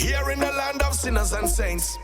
Here in the land of sinners and saints,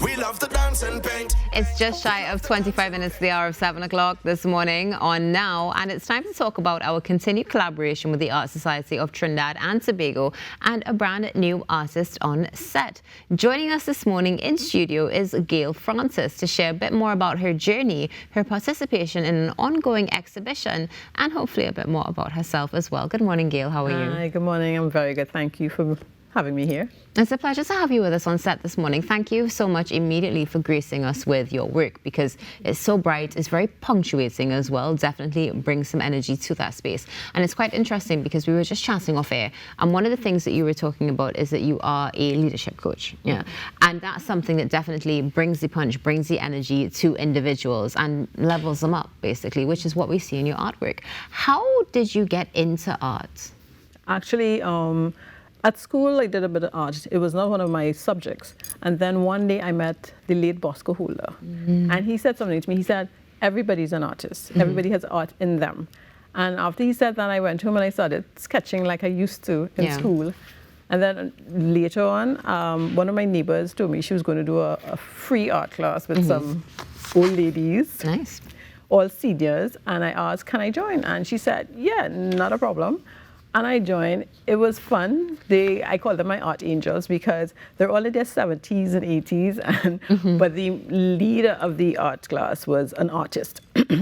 we love to dance and paint. It's just shy of 25 minutes to the hour of 7 o'clock this morning on Now, and it's time to talk about our continued collaboration with the Art Society of Trinidad and Tobago and a brand new artist on set. Joining us this morning in studio is Gail Francis to share a bit more about her journey, her participation in an ongoing exhibition, and hopefully a bit more about herself as well. Good morning, Gail. How are you? Hi, good morning. I'm very good. Thank you for having me here. It's a pleasure to have you with us on set this morning. Thank you so much immediately for gracing us with your work because it's so bright, it's very punctuating as well, definitely brings some energy to that space. And it's quite interesting because we were just chatting off air, and one of the things that you were talking about is that you are a leadership coach. Yeah. And that's something that definitely brings the punch, brings the energy to individuals and levels them up basically, which is what we see in your artwork. How did you get into art? Actually, at school, I did a bit of art. It was not one of my subjects. And then one day I met the late Bosco Holder. And he said something to me. He said, everybody's an artist. Everybody has art in them. And after he said that, I went home and I started sketching like I used to in school. And then later on, one of my neighbors told me she was going to do a free art class with some old ladies. Nice. All seniors. And I asked, can I join? And she said, yeah, not a problem. And I joined. It was fun. I call them my art angels because they're all in their 70s and 80s. And but the leader of the art class was an artist,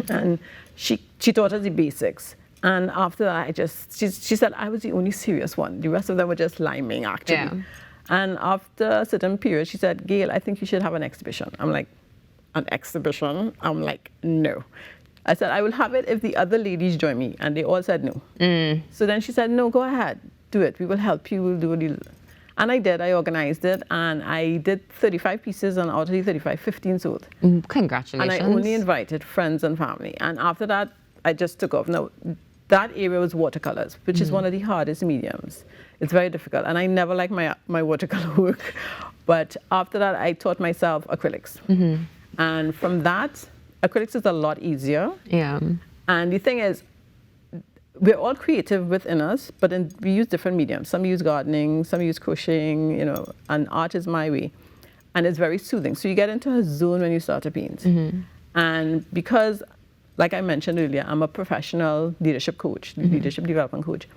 and she taught us the basics. And after that, she said I was the only serious one. The rest of them were just liming actually. Yeah. And after a certain period, she said, Gail, I think you should have an exhibition. I'm like, an exhibition? I'm like, no. I said, I will have it if the other ladies join me. And they all said no. So then she said, no, go ahead, do it. We will help you, we'll do it. And I did, I organized it, and I did 35 pieces, and out of the 35, 15 sold. Congratulations. And I only invited friends and family. And after that, I just took off. Now, that area was watercolors, which is one of the hardest mediums. It's very difficult, and I never liked my watercolor work. But after that, I taught myself acrylics. And from that, acrylics is a lot easier. Yeah. And the thing is, we're all creative within us, but then we use different mediums. Some use gardening, some use crocheting, you know, and art is my way. And it's very soothing. So you get into a zone when you start to paint. And because, like I mentioned earlier, I'm a professional leadership coach, leadership development coach,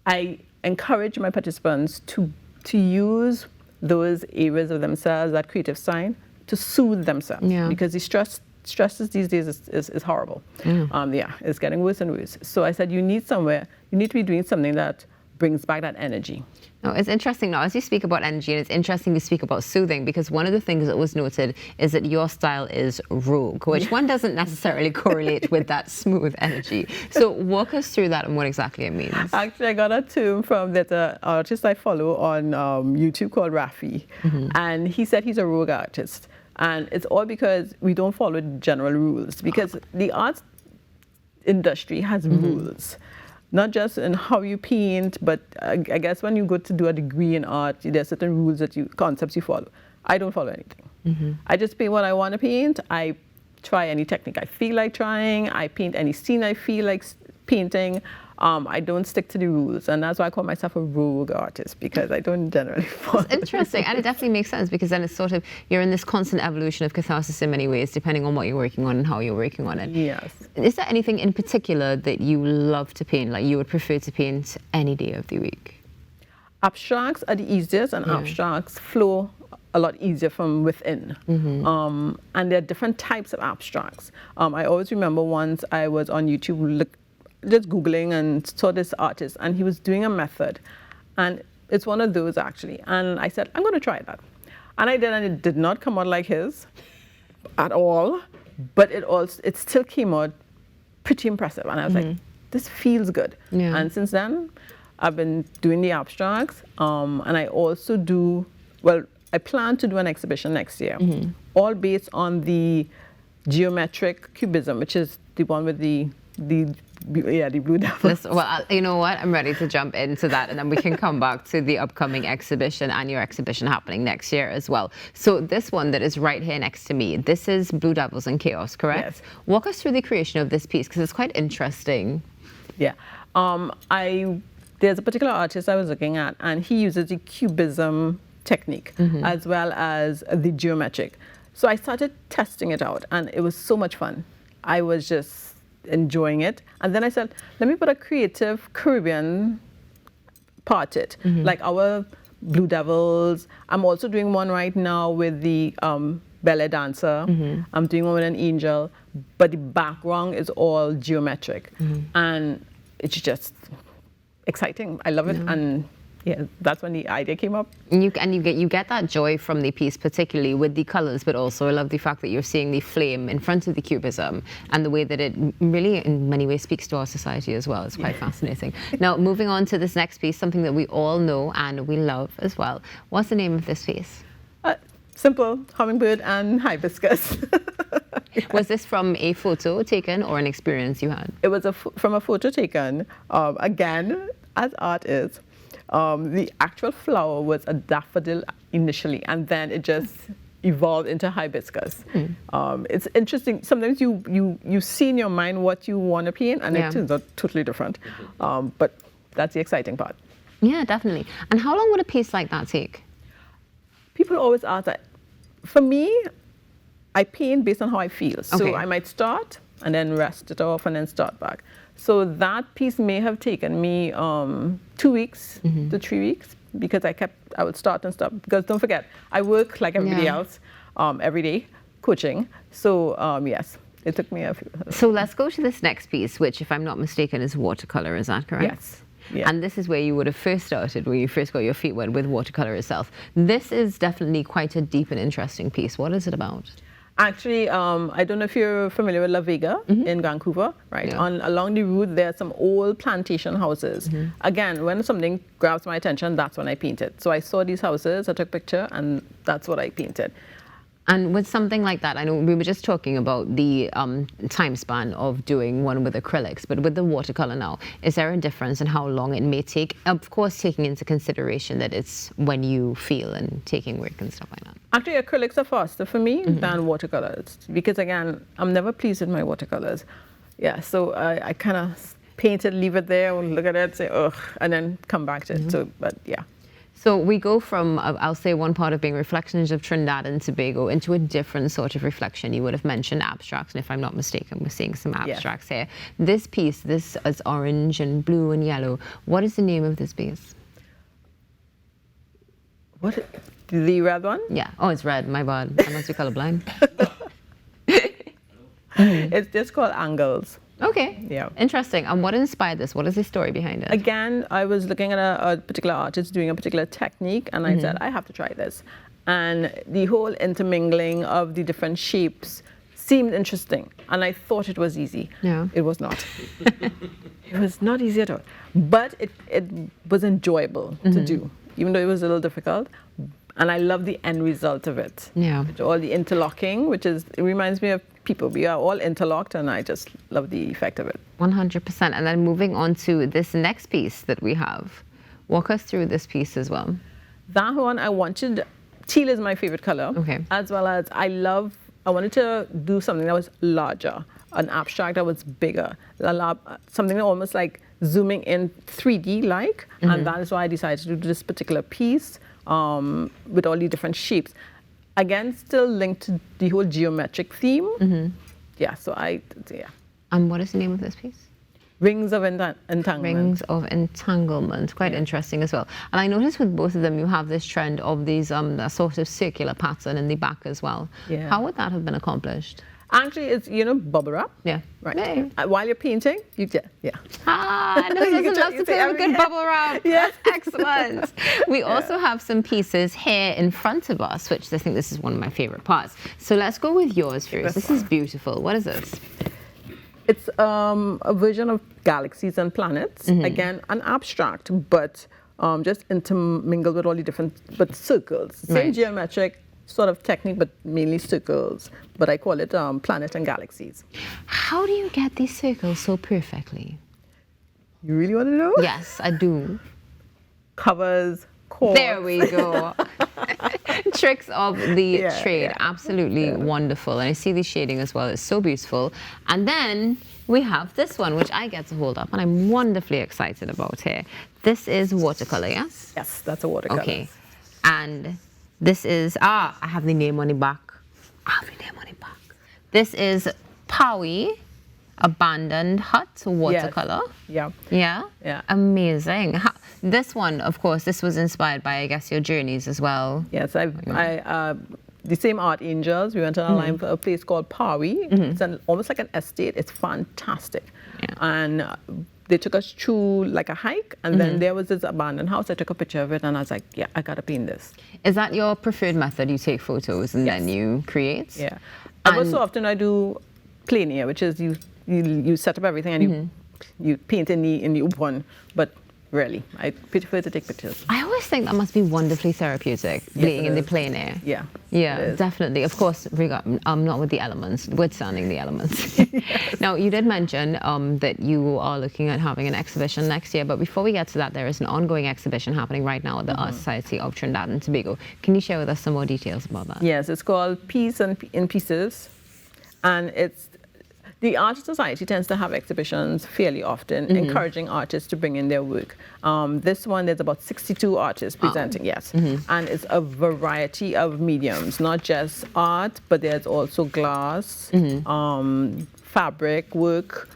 I encourage my participants to use those areas of themselves, that creative side, to soothe themselves. Because the stresses these days is horrible. It's getting worse and worse. So I said, you need to be doing something that brings back that energy. No, it's interesting now, as you speak about energy, and it's interesting to speak about soothing, because one of the things that was noted is that your style is rogue, which one doesn't necessarily correlate with that smooth energy. So walk us through that and what exactly it means. Actually, I got a term from that artist I follow on YouTube called Rafi, and he said he's a rogue artist. And it's all because we don't follow general rules, because the art industry has rules, not just in how you paint, but I guess when you go to do a degree in art, there are certain rules concepts you follow. I don't follow anything. I just paint what I want to paint. I try any technique I feel like trying. I paint any scene I feel like painting. I don't stick to the rules, and that's why I call myself a rogue artist, because I don't generally follow. It's interesting, and it definitely makes sense, because then it's sort of, you're in this constant evolution of catharsis in many ways, depending on what you're working on and how you're working on it. Yes. Is there anything in particular that you love to paint, like you would prefer to paint any day of the week? Abstracts are the easiest, and abstracts flow a lot easier from within. And there are different types of abstracts. I always remember once I was on YouTube just Googling and saw this artist, and he was doing a method, and it's one of those actually, and I said, I'm going to try that. And I did, and it did not come out like his at all, but it still came out pretty impressive, and I was like, this feels good. And since then, I've been doing the abstracts, and I also I plan to do an exhibition next year, all based on the geometric cubism, which is the one with the blue devils. Well, you know what? I'm ready to jump into that, and then we can come back to the upcoming exhibition and your exhibition happening next year as well. So this one that is right here next to me, this is Blue Devils and Chaos, correct? Yes. Walk us through the creation of this piece, because it's quite interesting. Yeah. I there's a particular artist I was looking at, and he uses the cubism technique as well as the geometric. So I started testing it out, and it was so much fun. I was just enjoying it. And then I said, let me put a creative Caribbean part it, like our Blue Devils. I'm also doing one right now with the ballet dancer. I'm doing one with an angel, but the background is all geometric. And it's just exciting. I love it. And yeah, that's when the idea came up. You get that joy from the piece, particularly with the colors, but also I love the fact that you're seeing the flame in front of the cubism and the way that it really, in many ways, speaks to our society as well. It's quite fascinating. Now, moving on to this next piece, something that we all know and we love as well. What's the name of this piece? Simple, hummingbird and hibiscus. Was this from a photo taken or an experience you had? It was from a photo taken. Again, as art is. The actual flower was a daffodil initially, and then it just evolved into hibiscus. It's interesting. Sometimes you see in your mind what you want to paint, and it turns out totally different. But that's the exciting part. Yeah, definitely. And how long would a piece like that take? People always ask that. For me, I paint based on how I feel. So I might start and then rest it off and then start back. So that piece may have taken me 2 weeks to 3 weeks, because I would start and stop. Because don't forget, I work like everybody else every day, coaching. So yes, it took me a few. So let's go to this next piece, which, if I'm not mistaken, is watercolor. Is that correct? Yes. Yeah. And this is where you would have first started, where you first got your feet wet with watercolor itself. This is definitely quite a deep and interesting piece. What is it about? Actually, I don't know if you're familiar with La Vega in Vancouver, right? Yeah. Along the route, there are some old plantation houses. Again, when something grabs my attention, that's when I painted. So I saw these houses, I took a picture, and that's what I painted. And with something like that, I know we were just talking about the time span of doing one with acrylics, but with the watercolor now, is there a difference in how long it may take? Of course, taking into consideration that it's when you feel and taking work and stuff like that. Actually, acrylics are faster for me than watercolors, because again, I'm never pleased with my watercolors. Yeah, so I kind of paint it, leave it there, look at it, say, ugh, and then come back to it. So, but yeah. So we go from, I'll say, one part of being reflections of Trinidad and Tobago into a different sort of reflection. You would have mentioned abstracts, and if I'm not mistaken, we're seeing some abstracts here. This piece, this is orange and blue and yellow. What is the name of this piece? What? The red one? Yeah. Oh, it's red. My bad. I must be colorblind. It's just called Angles. Okay. Yeah. Interesting. And what inspired this? What is the story behind it? Again, I was looking at a particular artist doing a particular technique, and I said, I have to try this. And the whole intermingling of the different shapes seemed interesting, and I thought it was easy. Yeah. It was not. It was not easy at all. But it was enjoyable to do, even though it was a little difficult. And I love the end result of it. Yeah. All the interlocking, it reminds me of people. We are all interlocked, and I just love the effect of it. 100%. And then moving on to this next piece that we have. Walk us through this piece as well. That one, teal is my favorite color. Okay. As well as I wanted to do something that was larger, an abstract that was bigger, something that almost like zooming in 3D-like. And that is why I decided to do this particular piece with all the different shapes. Again, still linked to the whole geometric theme. Yeah, so yeah. And what is the name of this piece? Rings of Entanglement. Rings of Entanglement. Quite interesting as well. And I noticed with both of them, you have this trend of these a sort of circular pattern in the back as well. Yeah. How would that have been accomplished? Actually, it's, bubble wrap. Yeah. Right. Hey. While you're painting, yeah. Ah, no, doesn't love to play with good bubble wrap. Yes. Excellent. We also have some pieces here in front of us, which I think this is one of my favorite parts. So let's go with yours first. This is beautiful. What is this? It's a version of galaxies and planets. Again, an abstract, but just intermingled with all the different, but circles. Same geometric sort of technique, but mainly circles. But I call it planet and galaxies. How do you get these circles so perfectly? You really want to know? Yes, I do. Covers, chords. There we go. Tricks of the trade. Absolutely wonderful. And I see the shading as well. It's so beautiful. And then we have this one, which I get to hold up, and I'm wonderfully excited about here. this is watercolor, yes? Yes, that's a watercolor. Okay. And this is, I have the name on the back. This is Paui, Abandoned Hut watercolor. Yes. Yeah? Yeah. Amazing. This one, of course, this was inspired by, I guess, your journeys as well. Yes, the same art angels. We went on a line for a place called Paui. It's almost like an estate. It's fantastic. Yeah. And they took us through like a hike, and then there was this abandoned house. I took a picture of it, and I was like, yeah, I gotta paint this. Is that your preferred method? You take photos and then you create? Yeah. And most often I do plein air, which is you set up everything and you paint in the open, but rarely. I prefer to take pictures. I always think that must be wonderfully therapeutic, being in the plein air. Yeah. Yeah, definitely. Of course, I'm not with the elements, withstanding the elements. Yes. Now, you did mention that you are looking at having an exhibition next year, but before we get to that, there is an ongoing exhibition happening right now at the Art Society of Trinidad and Tobago. Can you share with us some more details about that? Yes, it's called Peace in Pieces, and the Art Society tends to have exhibitions fairly often, encouraging artists to bring in their work. This one, there's about 62 artists presenting, yes. And it's a variety of mediums, not just art, but there's also glass, fabric work,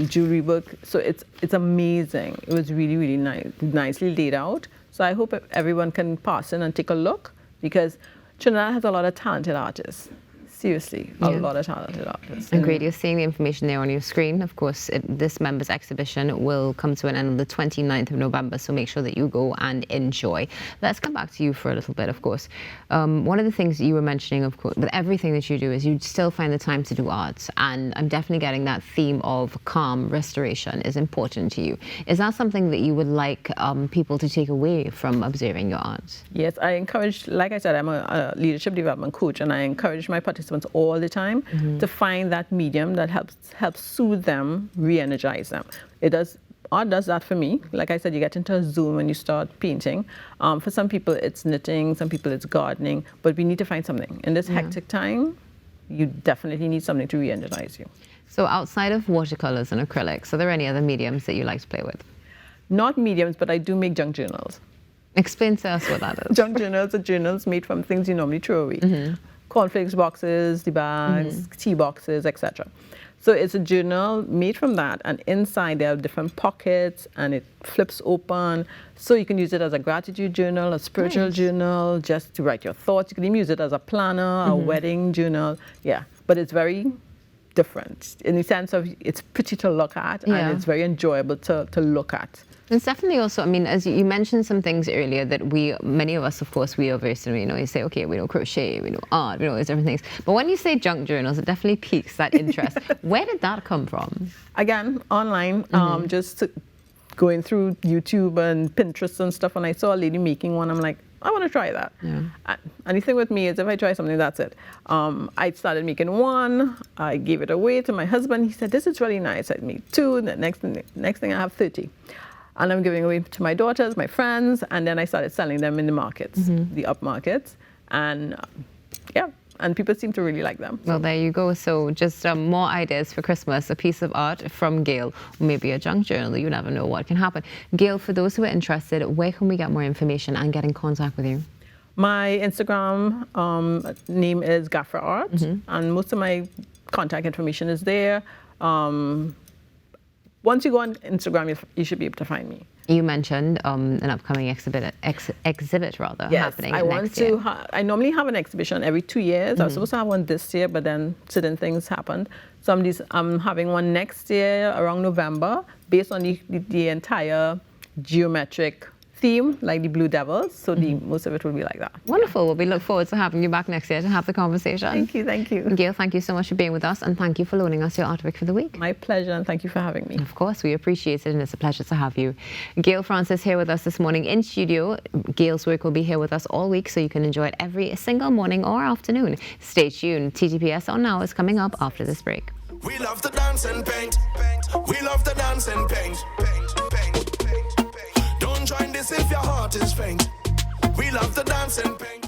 jewelry work. So it's amazing. It was really, really nicely laid out. So I hope everyone can pass in and take a look, because Trinidad has a lot of talented artists. Seriously, a lot of talented artists. And great, you're seeing the information there on your screen. Of course, this members exhibition will come to an end on the 29th of November, so make sure that you go and enjoy. Let's come back to you for a little bit, of course. One of the things you were mentioning, of course, with everything that you do, is you still find the time to do art. And I'm definitely getting that theme of calm restoration is important to you. Is that something that you would like people to take away from observing your art? Yes, I encourage, like I said, I'm a leadership development coach, and I encourage my participants all the time to find that medium that helps soothe them, re-energize them. Art does that for me. Like I said, you get into a zone when you start painting. For some people it's knitting, some people it's gardening, but we need to find something. In this hectic time, you definitely need something to re-energize you. So outside of watercolors and acrylics, are there any other mediums that you like to play with? Not mediums, but I do make junk journals. Explain to us what that is. Junk journals are journals made from things you normally throw away. Cornflakes boxes, the bags, tea boxes, etc. So it's a journal made from that, and inside there are different pockets, and it flips open. So you can use it as a gratitude journal, a spiritual journal, just to write your thoughts. You can even use it as a planner, a wedding journal. Yeah, but it's very different in the sense of it's pretty to look at, and it's very enjoyable to look at. It's definitely also, I mean, as you mentioned some things earlier that many of us, of course, we are versed in, you say, okay, we know crochet, we know art, we know these different things. But when you say junk journals, it definitely piques that interest. Where did that come from? Again, online, just going through YouTube and Pinterest and stuff, and I saw a lady making one. I'm like, I want to try that. Yeah. And the thing with me is if I try something, that's it. I started making one. I gave it away to my husband. He said, this is really nice. I made two. The next thing I have 30. And I'm giving away to my daughters, my friends, and then I started selling them in the markets, the up markets, and and people seem to really like them. Well, there you go. So just more ideas for Christmas, a piece of art from Gail, or maybe a junk journal. You never know what can happen. Gail, for those who are interested, where can we get more information and get in contact with you? My Instagram name is Gafra Art, and most of my contact information is there. Once you go on Instagram, you should be able to find me. You mentioned an upcoming exhibit happening next year. I normally have an exhibition every 2 years. I was supposed to have one this year, but then certain things happened. So I'm having one next year around November, based on the entire geometric theme, like the Blue Devils. So most of it will be like that. Wonderful. Well, we look forward to having you back next year to have the conversation. Thank you, thank you. Gail, thank you so much for being with us, and thank you for loaning us your artwork for the week. My pleasure, and thank you for having me. Of course, we appreciate it, and it's a pleasure to have you. Gail Francis here with us this morning in studio. Gail's work will be here with us all week, so you can enjoy it every single morning or afternoon. Stay tuned. TTPS On Now is coming up after this break. We love to dance and paint. We love to dance and paint. Don't join this if your heart is faint. We love to dance and paint.